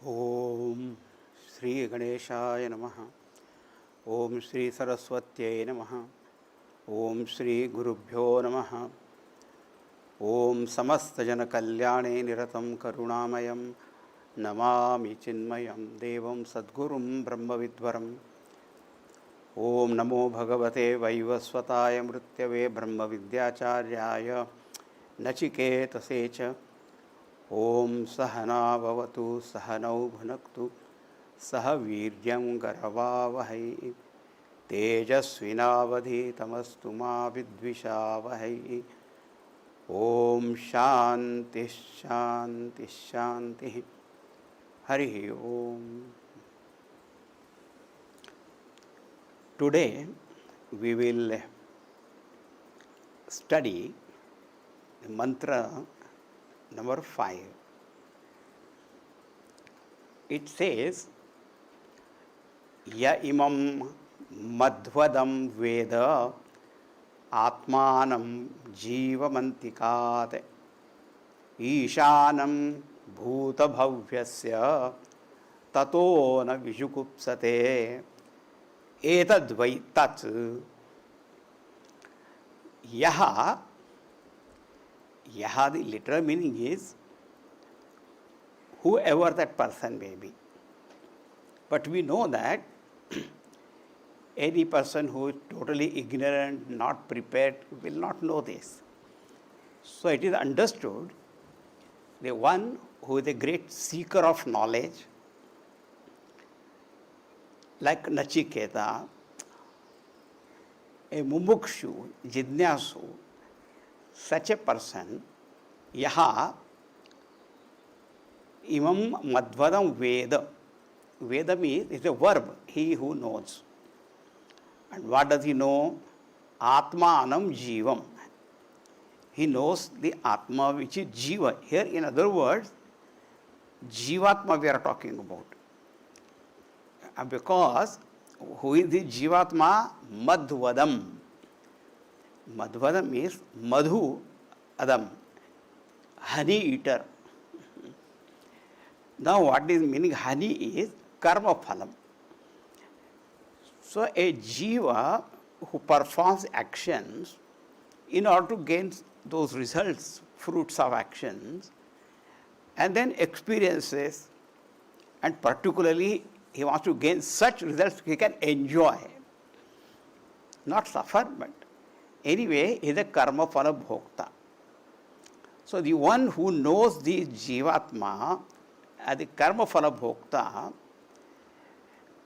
Om Sri Ganeshaya Namaha. Om Sri Saraswatyai Namaha. Om Sri Gurubhyo Namaha. Om Samasta Jana Kalyane Niratam Karunamayam Namami Chinmayam Devam Sadgurum Brahmavidvaram. Om Namo Bhagavate Vaivasvataya Mrityave Brahma Vidyacharya Nachiketa Secha. Om Sahana Bhavatu Sahanau Bhunaktu Saha Viryam Garavavahai Tejasvinavadhi Tamastu Ma Vidvishavahai. Om Shanti Shanti Shanti. Hari Om. Today we will study the mantra number 5. It says, Ya imam madhvadam veda atmanam jivamantikat ishanam bhuta bhavyasya tato na vijukupsate etadvai tat. Yaha, the literal meaning is whoever that person may be. But we know that any person who is totally ignorant, not prepared, will not know this. So it is understood the one who is a great seeker of knowledge, like Nachiketa, a mumukshu, jidnyasu, such a person, yaha imam madhvadam veda. Veda means it's a verb, he who knows. And what does he know? Atmanam jivam. He knows the Atma, which is Jiva. Here, in other words, Jivatma we are talking about. Because who is the Jivatma? Madhvadam. Madhvadam means Madhu Adam, honey eater. Now, what is meaning honey is karma phalam. So, a jiva who performs actions in order to gain those results, fruits of actions, and then experiences, and particularly he wants to gain such results he can enjoy, not suffer, but anyway, he is a karma phala bhokta. So, the one who knows the jivatma as the karma phala bhokta,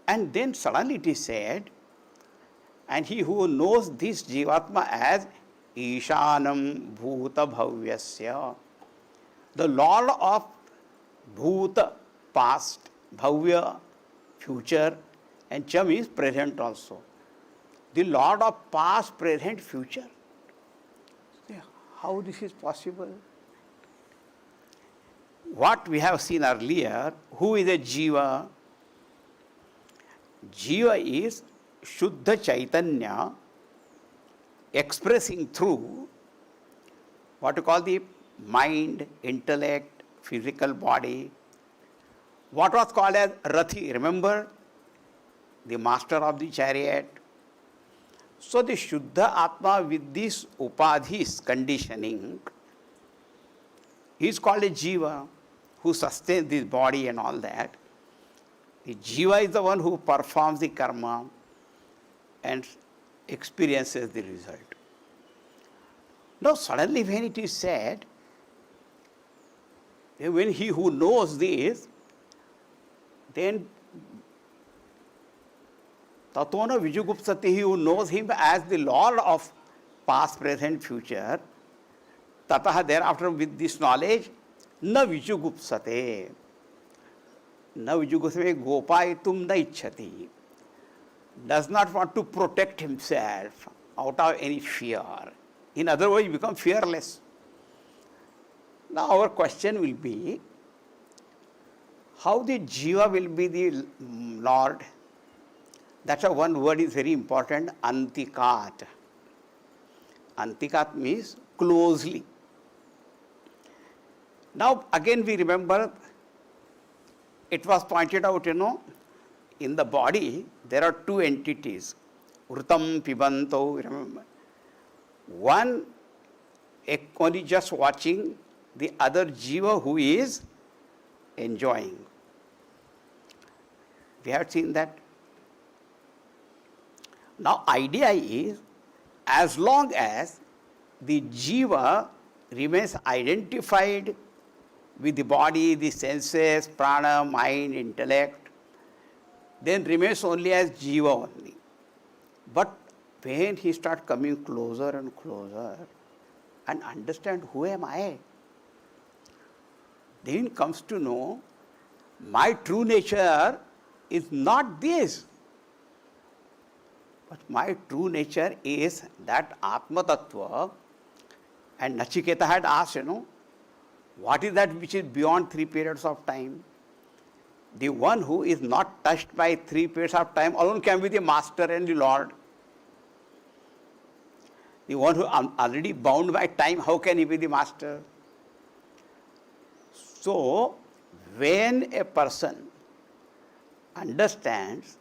and then suddenly it is said, and he who knows this jivatma as Ishanam Bhuta Bhavyasya, the Lord of Bhuta, past, Bhavya, future, and Cham is present also. The Lord of past, present, future. How this is possible? What we have seen earlier, who is a jiva? Jiva is Shuddha Chaitanya expressing through what you call the mind, intellect, physical body. What was called as Rathi, remember? The master of the chariot. So the Shuddha Atma with this upadhis conditioning is called a jiva who sustains this body and all that. The jiva is the one who performs the karma and experiences the result. Now suddenly when it is said, when he who knows this, then Tatona Vijugupsati, he who knows him as the Lord of past, present, future, Tataha thereafter with this knowledge, na Vijugupsate. Na Vijugupsate gopaitum na ichhati. Does not want to protect himself out of any fear. In other words, he becomes fearless. Now our question will be, how the jiva will be the Lord? That's why one word is very important, antikat. Antikat means closely. Now again we remember it was pointed out, in the body there are two entities. Vritam pibanto, remember. One only just watching, the other jiva who is enjoying. We have seen that. Now idea is, as long as the jiva remains identified with the body, the senses, prana, mind, intellect, then remains only as jiva only. But when he starts coming closer and closer and understand who am I, then comes to know my true nature is not this. But my true nature is that Atma Tattva. And Nachiketa had asked, what is that which is beyond 3 periods of time? The one who is not touched by 3 periods of time alone can be the master and the Lord. The one who is already bound by time, how can he be the master? So, when a person understands,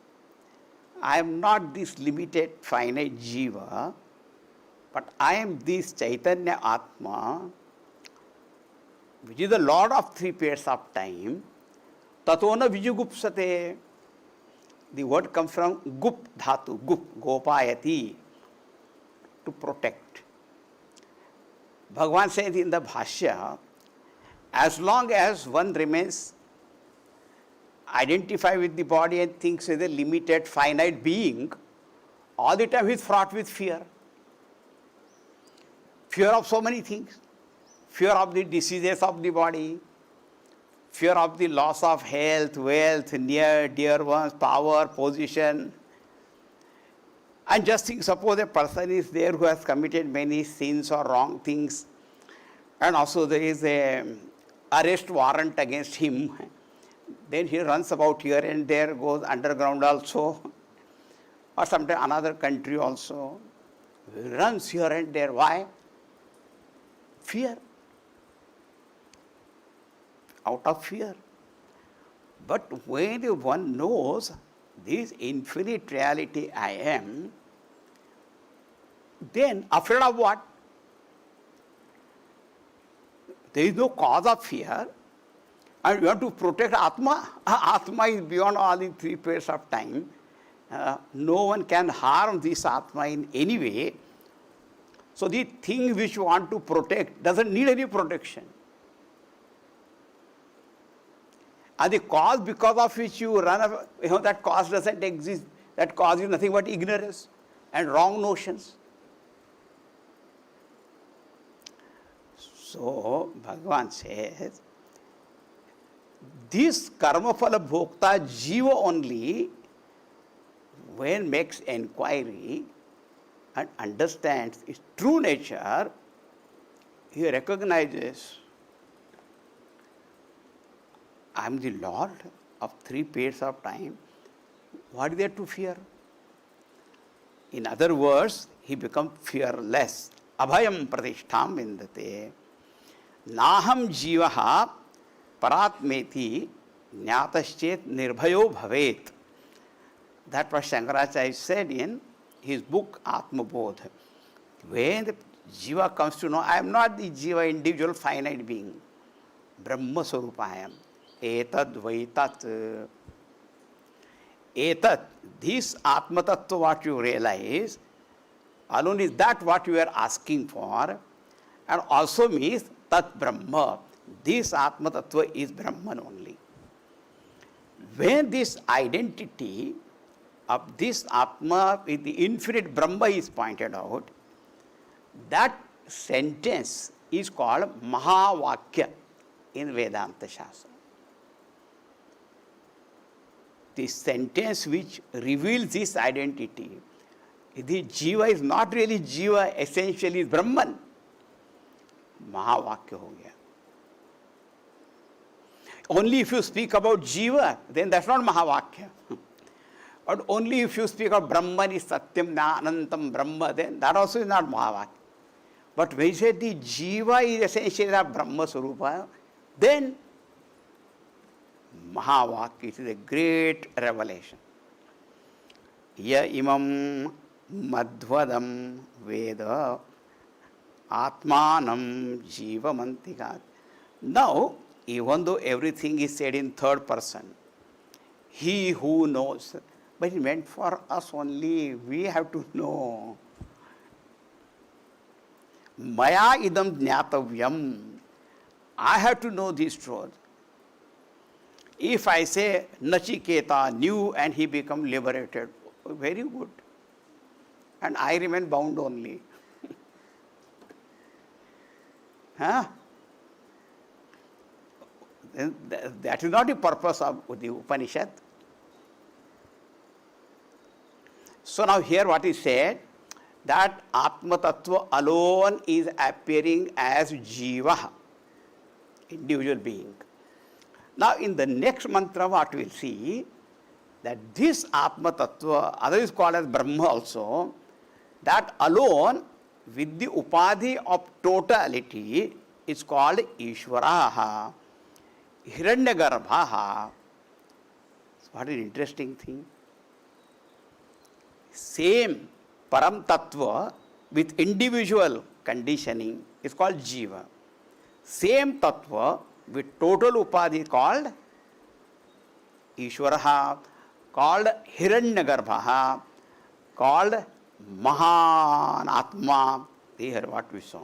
I am not this limited finite jiva, but I am this Chaitanya Atma, which is the Lord of 3 periods of time. Tatona vijugupsate. The word comes from gup dhatu, gup, gopayati, to protect. Bhagavan says in the Bhashya, as long as one remains identified with the body and thinks as a limited, finite being, all the time he is fraught with fear. Fear of so many things. Fear of the diseases of the body, fear of the loss of health, wealth, near, dear ones, power, position. And just think, suppose a person is there who has committed many sins or wrong things, and also there is an arrest warrant against him. Then he runs about here and there, goes underground also, or sometimes another country also. He runs here and there. Why? Fear. Out of fear. But when one knows this infinite reality I am, then afraid of what? There is no cause of fear, and you have to protect Atma. Atma is beyond all the 3 periods of time. No one can harm this Atma in any way. So the thing which you want to protect doesn't need any protection. And the cause because of which you run away, that cause doesn't exist. That cause is nothing but ignorance and wrong notions. So, Bhagavan says, this karma phala bhokta jiva only, when makes enquiry and understands its true nature, he recognizes, I am the Lord of 3 periods of time. What is there to fear? In other words, he becomes fearless. Abhayam pratishtham vindate. Naham jivaha paratmeti jnataschet nirbhayo bhavet. That was Shankaracharya said in his book Atma Bodha. When the jiva comes to know, I am not the jiva, individual finite being. Brahma Swarupa I am. Etad vaitat. Etat, this Atma Tattva what you realize, alone is that what you are asking for, and also means Tat Brahma. This Atma Tattva is Brahman only. When this identity of this Atma with the infinite Brahma is pointed out, that sentence is called Mahavakya in Vedanta Shastra. The sentence which reveals this identity, the jiva is not really jiva, essentially is Brahman. Mahavakya ho gaya. Only if you speak about jiva, then that's not Mahavakya. But only if you speak of Brahman is Satyam Anantam Brahma, then that also is not Mahavakya. But when you say the jiva is essentially a Brahma Swarupa, then Mahavak, it is a great revelation. Ya imam madhvadam veda atmanam jivamantikat. Now, even though everything is said in third person, he who knows, but it meant for us only, we have to know. Maya idam jnatavyam. I have to know this truth. If I say Nachiketa knew and he become liberated, very good. And I remain bound only. Huh? That is not the purpose of the Upanishad. So now here what is said, that Atma Tattva alone is appearing as Jiva, individual being. Now in the next mantra what we will see, that this Atma Tattva, otherwise called as Brahma also, that alone with the upadhi of totality is called Ishvaraha, Hiranyagarbhaha. What an interesting thing. Same Param Tattva with individual conditioning is called Jiva. Same Tattva with total upadhi called Ishvaraha, called Hiranyagarbhaha, called Mahan Atma. Here what we saw.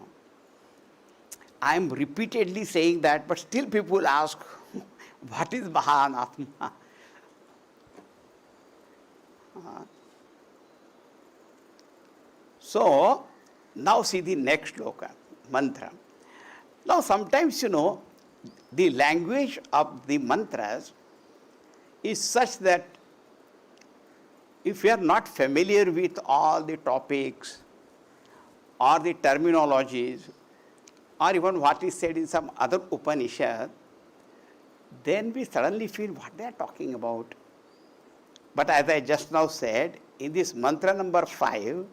I am repeatedly saying that, but still people ask, what is Mahan Atma? So, now see the next sloka, mantra. Now sometimes, the language of the mantras is such that if we are not familiar with all the topics or the terminologies or even what is said in some other Upanishad, then we suddenly feel what they are talking about. But as I just now said, in this mantra number 5,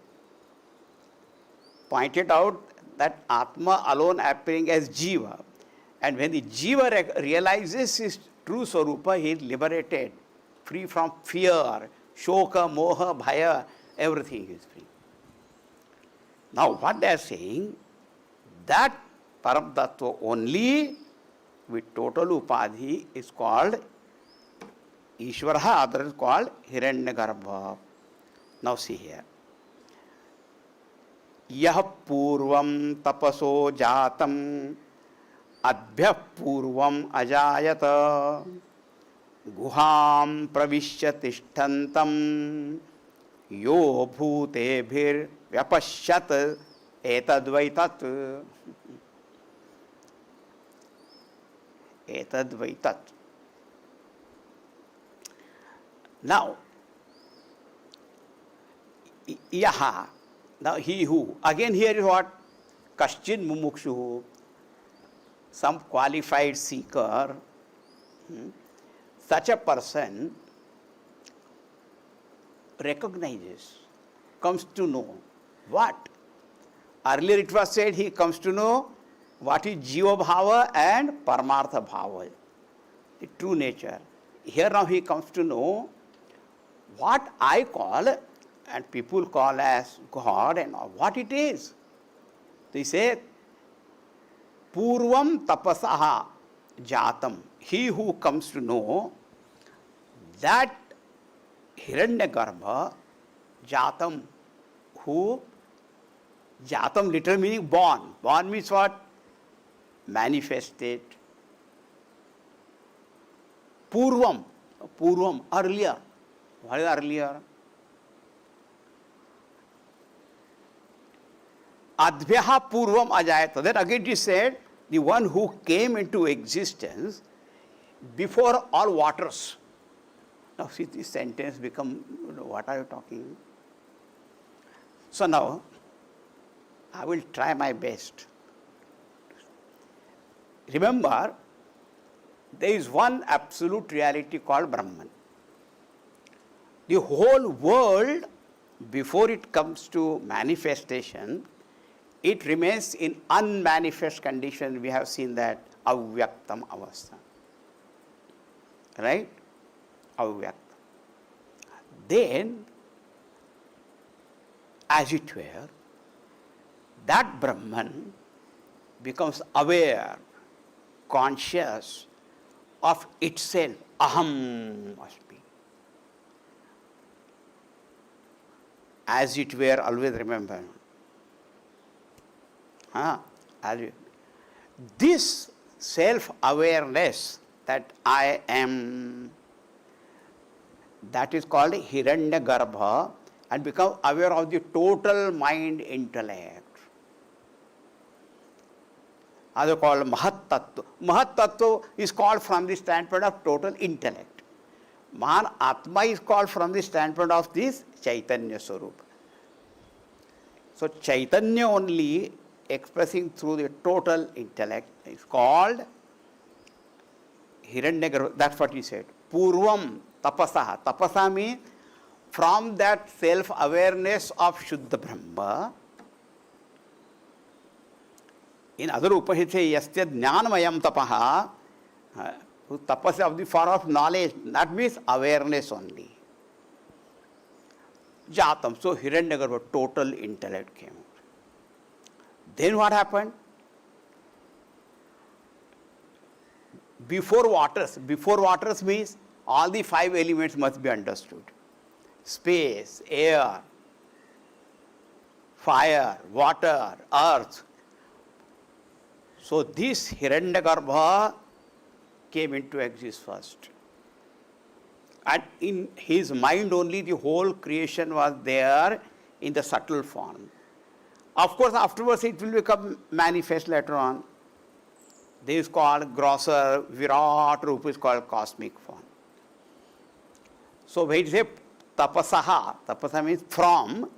pointed out that Atma alone appearing as Jiva. And when the Jiva realizes his true Swarupa, he is liberated, free from fear, shoka, moha, bhaya, everything is free. Now what they are saying, that Param Tattva only with total upadhi is called Ishvaraha, other is called Hiranyagarbha. Now see here. Yah purvam tapaso jatam adbhyah purvam ajayata guham pravishya tishthantam yo bhutebhir vyapashyat etadvaitat. Etadvaitat. Now, yaha. Now he who, again here is what? Kaschin mumukshu, some qualified seeker. Such a person recognizes, comes to know what? Earlier it was said he comes to know what is Jiva Bhava and Paramartha Bhava, the true nature. Here now he comes to know what I call and people call as God and what it is. They say, Purvam tapasaha jatam. He who comes to know that Hiranyagarbha jatam, who, jatam literally meaning born. Born means what? Manifested. Purvam, Purvam, earlier. What is earlier? Adbhyaha purvam ajayata. Then again it is said, the one who came into existence before all waters. Now see, this sentence become, what are you talking? So now, I will try my best. Remember, there is one absolute reality called Brahman. The whole world, before it comes to manifestation, it remains in unmanifest condition. We have seen that avyaktam avastha. right? Avyakta. Then, as it were, that Brahman becomes aware, conscious of itself. Aham asmi. As it were, always remember. This self-awareness that I am, that is called Hiranyagarbha, and become aware of the total mind intellect. Other called Mahat Tattva. Mahat Tattva is called from the standpoint of total intellect. Mahan Atma is called from the standpoint of this Chaitanya Swarup. So Chaitanya only expressing through the total intellect is called Hiranyagarbha. That's what he said. Purvam tapasaha. Tapasa means from that self-awareness of Shuddha Brahma. In other Upanishads, yastya jnanamayam tapaha, tapas of the form of knowledge, that means awareness only. Jatam, so Hiranyagarbha, total intellect came out. Then what happened? Before waters means all the 5 elements must be understood. Space, air, fire, water, earth. So this Hiranyagarbha came into existence first. And in his mind only the whole creation was there in the subtle form. Of course, afterwards it will become manifest later on. This is called grosser, Virat Rupa is called cosmic form. So when you say tapasaha means from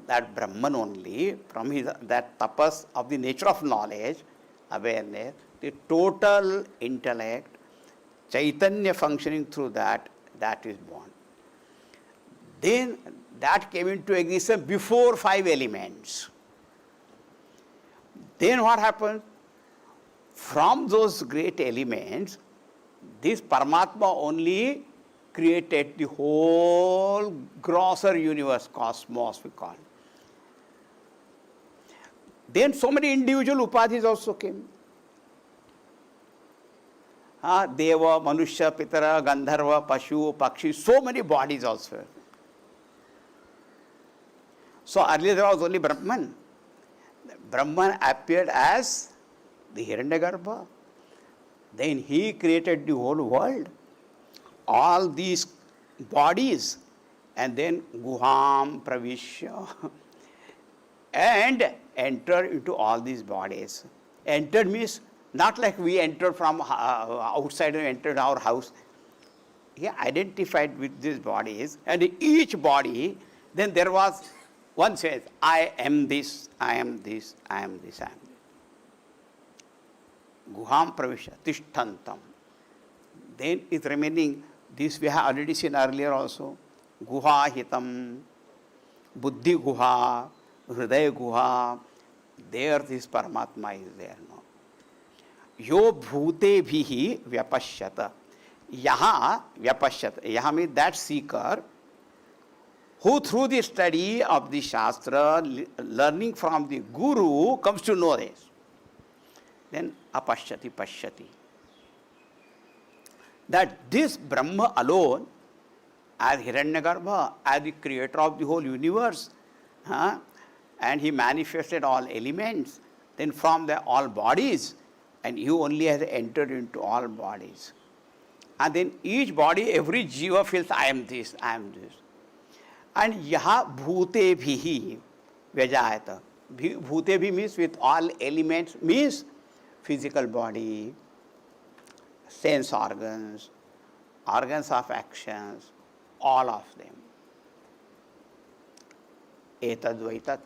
that Brahman only, from his, that tapas of the nature of knowledge, awareness, the total intellect, Chaitanya functioning through that, that is born. Then that came into existence before 5 elements. Then what happened? From those great elements, this Paramatma only created the whole grosser universe, cosmos we call. Then so many individual upadhis also came. Deva, Manusha, Pitara, Gandharva, Pashu, Pakshi, so many bodies also. So earlier there was only Brahman. Brahman appeared as the Hiranyagarbha. Then he created the whole world, all these bodies, and then Guham Pravishya, and entered into all these bodies. Entered means not like we entered from outside and entered our house. He identified with these bodies, and in each body, then there was one says, I am this, I am this, I am this, I am this. Guham Pravisha, Tishtantam. Then is remaining, this we have already seen earlier also. Guha Hitam, Buddhi Guha, Hriday Guha. There this Paramatma is there now. Yo bhute bhihi vyapashyata. Yaha vyapashyata. Yaha means that seeker who through the study of the Shastra, learning from the Guru, comes to know this. Then apashyati pashyati. That this Brahma alone, as Hiranyagarbha, as the creator of the whole universe, and he manifested all elements, then from the all bodies, and you only has entered into all bodies. And then each body, every jiva feels, I am this, I am this. And yaha bhute bhihi vyajayata. Bhute bhi means with all elements, means physical body, sense organs, organs of actions, all of them. Etadvaitat.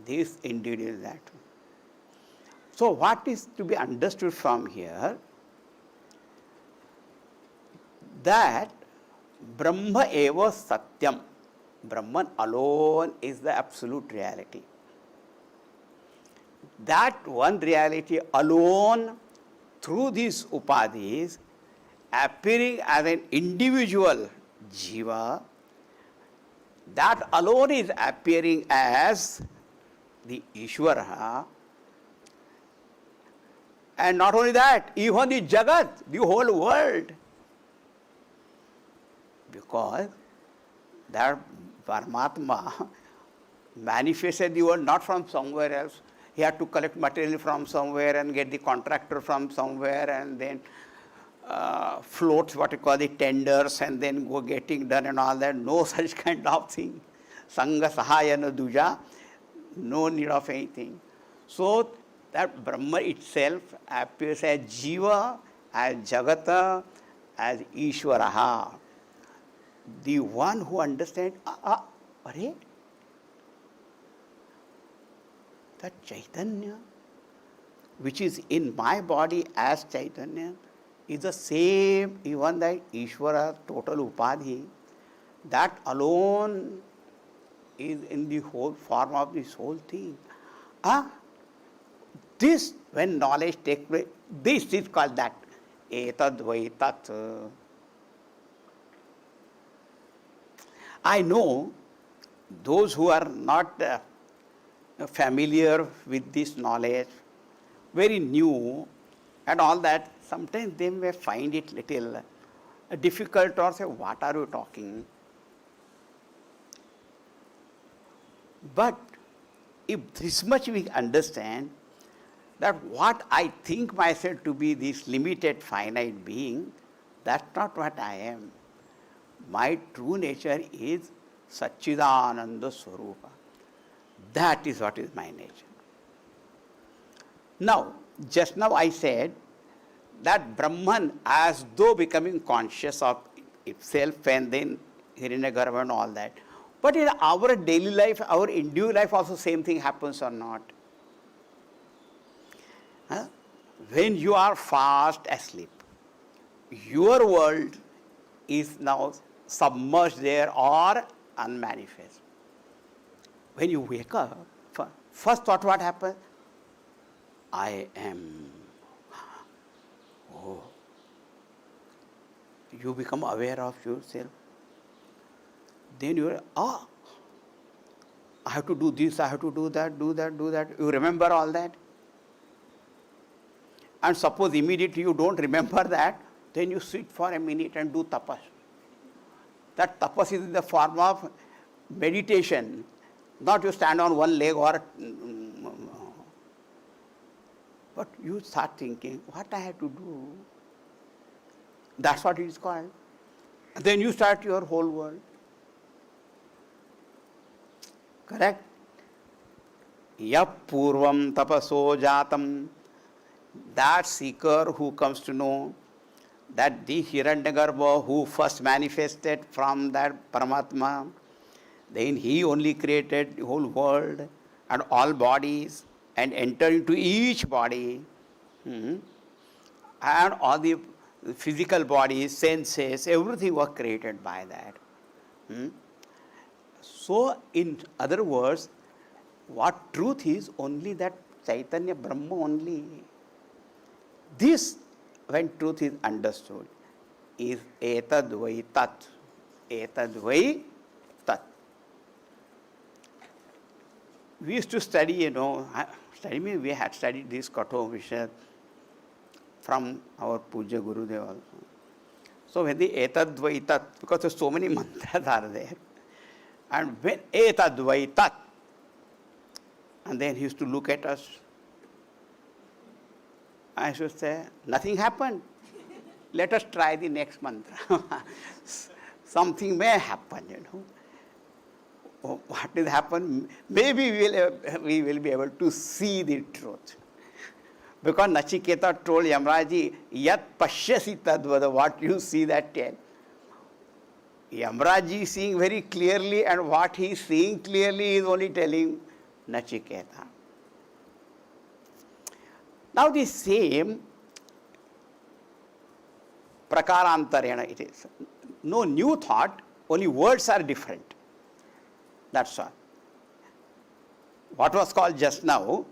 This indeed is that. So what is to be understood from here? That Brahma eva satyam. Brahman alone is the absolute reality. That one reality alone, through these upadhis, appearing as an individual jiva, that alone is appearing as the Ishvara. And not only that, even the Jagat, the whole world. Because that Paramatma manifested the world not from somewhere else. He had to collect material from somewhere and get the contractor from somewhere and then floats what you call the tenders and then go getting done and all that. No such kind of thing. Sangha Sahayana Duja, no need of anything. So that Brahma itself appears as Jiva, as Jagata, as Ishvaraha. The one who understands, that Chaitanya, which is in my body as Chaitanya, is the same, even that Ishvara, total Upadhi, that alone is in the whole form of this whole thing. This, when knowledge takes place, this is called that. Etad vai tat. I know those who are not familiar with this knowledge, very new and all that, sometimes they may find it little difficult or say, what are you talking? But if this much we understand, that what I think myself to be this limited finite being, that's not what I am. My true nature is Satchidananda Swarupa. That is what is my nature. Now, just now I said that Brahman, as though becoming conscious of itself and then Hiranyagarbha and all that. But in our daily life, our individual life also same thing happens or not. When you are fast asleep, your world is now submerged there or unmanifest. When you wake up, first thought what happens? I am. Oh. You become aware of yourself. Then you are, I have to do this, I have to do that, do that, do that. You remember all that? And suppose immediately you don't remember that, then you sit for a minute and do tapas. That tapas is in the form of meditation, not you stand on one leg or. But you start thinking, what I have to do? That's what it is called. Then you start your whole world. Correct? Yap purvam tapaso jatam. That seeker who comes to know that the Hiranyagarbha who first manifested from that Paramatma, then he only created the whole world and all bodies and entered into each body and all the physical bodies, senses, everything was created by that. So, in other words, what truth is only that Chaitanya Brahma only. This, when truth is understood, is etad vai tat. Etad vai tat. We used to study, we had studied this Kathopanishad from our Pujya Gurudev also. So when the etad vai tat, because there so many mantras are there, and when etad vai tat, and then he used to look at us, I should say, nothing happened. Let us try the next mantra. Something may happen, What will happen? Maybe we will be able to see the truth. Because Nachiketa told Yamraji, Yat pashyasi tadvada, what you see that tell. Yamraji is seeing very clearly, and what he is seeing clearly is only telling Nachiketa. Now the same prakarantarena it is. No new thought, only words are different. That's all. What was called just now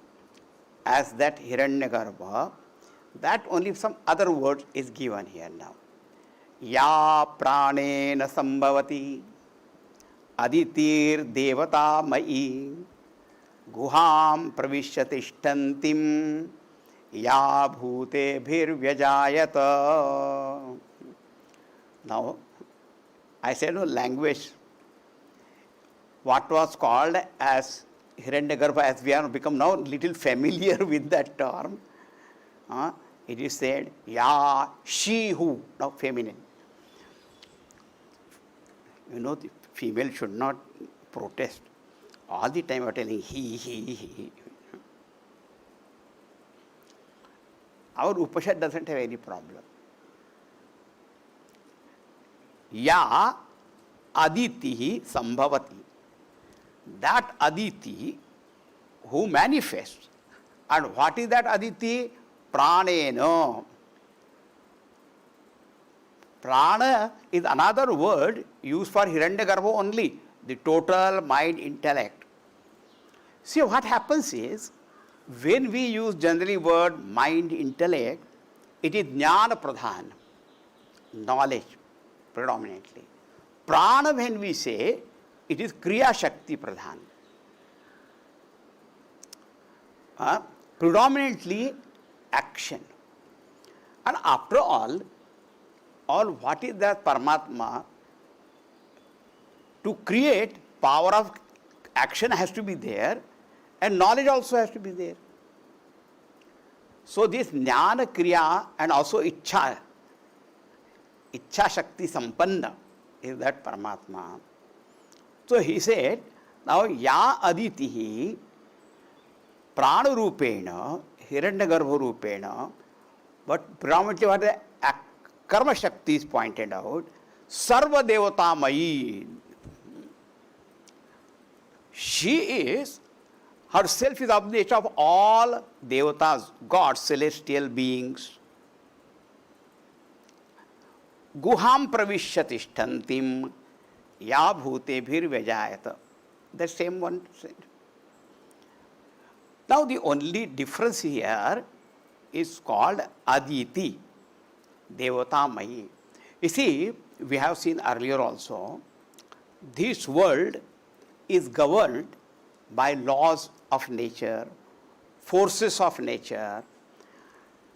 as that Hiranyagarbha, That only some other word is given here now. Ya pranena sambhavati aditir devata mai guham pravishyatishtantim ya bhute bhirvyajayata. Now, I said no language. What was called as Hiranyagarbha, as we have become now little familiar with that term, it is said, ya, she, who, now feminine. You know, the female should not protest. All the time we are telling he. Our Upanishad doesn't have any problem. Ya aditi sambhavati. That aditi who manifests. And what is that aditi? Pranena. Prana is another word used for Hiranyagarbha only, the total mind intellect. See, what happens is, when we use generally word mind intellect, it is jnana pradhan, knowledge predominantly. Prana, when we say, it is kriya shakti pradhan. Predominantly action. And after all what is that Paramatma? To create, power of action has to be there, and knowledge also has to be there. So this jnana kriya and also ichha shakti sampanna is that Paramatma. So he said, now ya aditihi prana rupena, Hiranyagarbha rupena, but predominantly what the karma shakti is pointed out, sarva devata mayi. She is, herself is of the nature of all devatas, gods, celestial beings. Guham pravishyatishtantim ya bhute bhirvyajayata. The same one said. Now the only difference here is called aditi, devata mayi. You see, we have seen earlier also, this world is governed by laws of nature, forces of nature,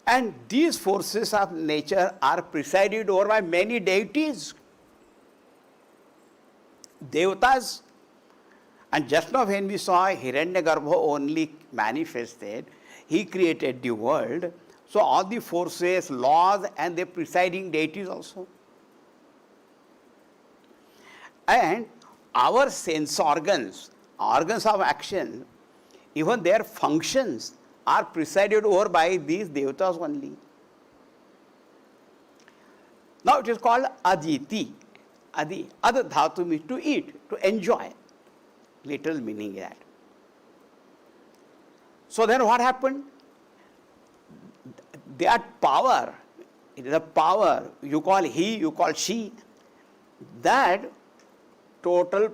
and these forces of nature are presided over by many deities, devatas. And just now when we saw Hiranyagarbha only manifested, he created the world, so all the forces, laws and the presiding deities also. And our sense organs of action, even their functions are presided over by these devatas only. Now it is called aditi. Adi dhatu means to eat, to enjoy. Literal meaning that. So then what happened? That power, it is a power, you call he, you call she, that total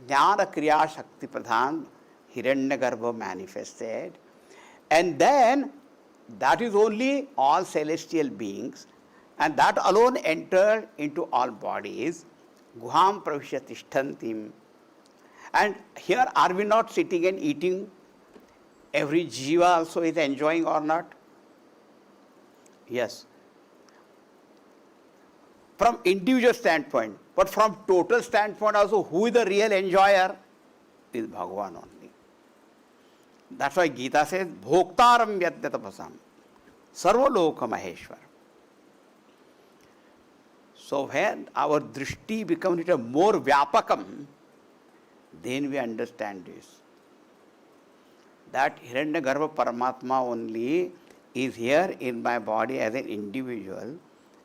jnana kriya shakti pradhan Hiranyagarbha manifested, and then that is only all celestial beings, and that alone entered into all bodies, guham pravishyatishtantim. And here are we not sitting and eating? Every jiva also is enjoying or not? Yes. From individual standpoint, but from total standpoint also, who is the real enjoyer? Is Bhagavan only. That's why Gita says, Bhoktaram Yadyatapasam, Sarvaloka Maheshwar. So when our drishti becomes little more vyapakam, then we understand this. That Hiranyagarbha Paramatma only is here in my body as an individual,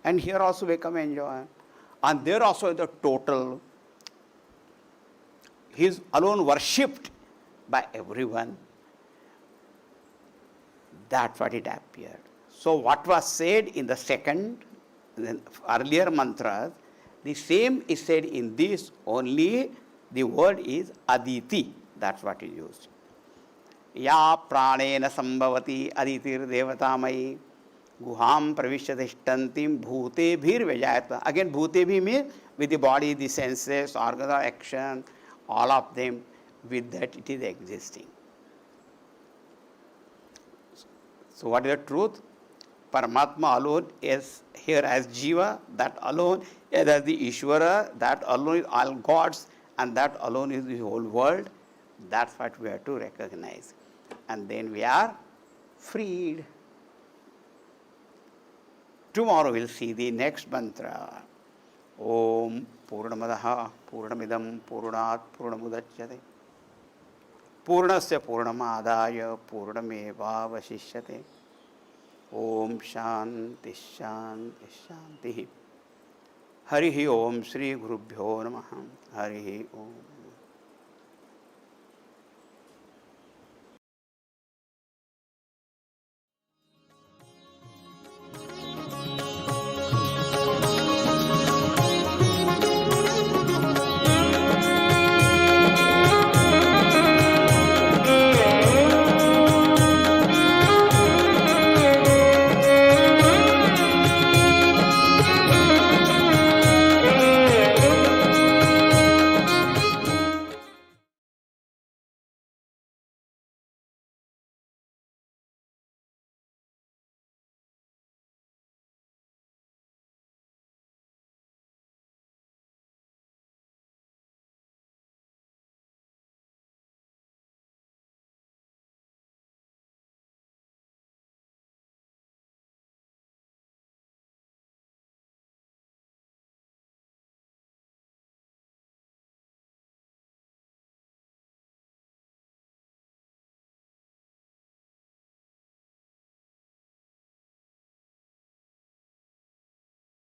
and here also become enjoyer. And there also is the total. He is alone worshipped by everyone. That's what it appeared. So what was said in the second, the earlier mantras, the same is said in this, only the word is aditi. That's what is used. Ya pranena sambhavati aditir devatamai Guham pravishyadishtantim bhute bhir vijayatva. Again, bhute bhi means with the body, the senses, organs of action, all of them, with that it is existing. So what is the truth? Paramatma alone is here as Jiva, that alone is as the Ishvara, that alone is all gods, and that alone is the whole world. That's what we have to recognize. And then we are freed. Tomorrow we'll see the next mantra. Om Purnamadaha Purnamidam Purnat Purnamudachyate Purnasya Purnamadaya Purnameva Vasishyate. Om Shanti Shanti Shanti. Harihi Om Sri Gurubhyo Namaha. Harihi Om.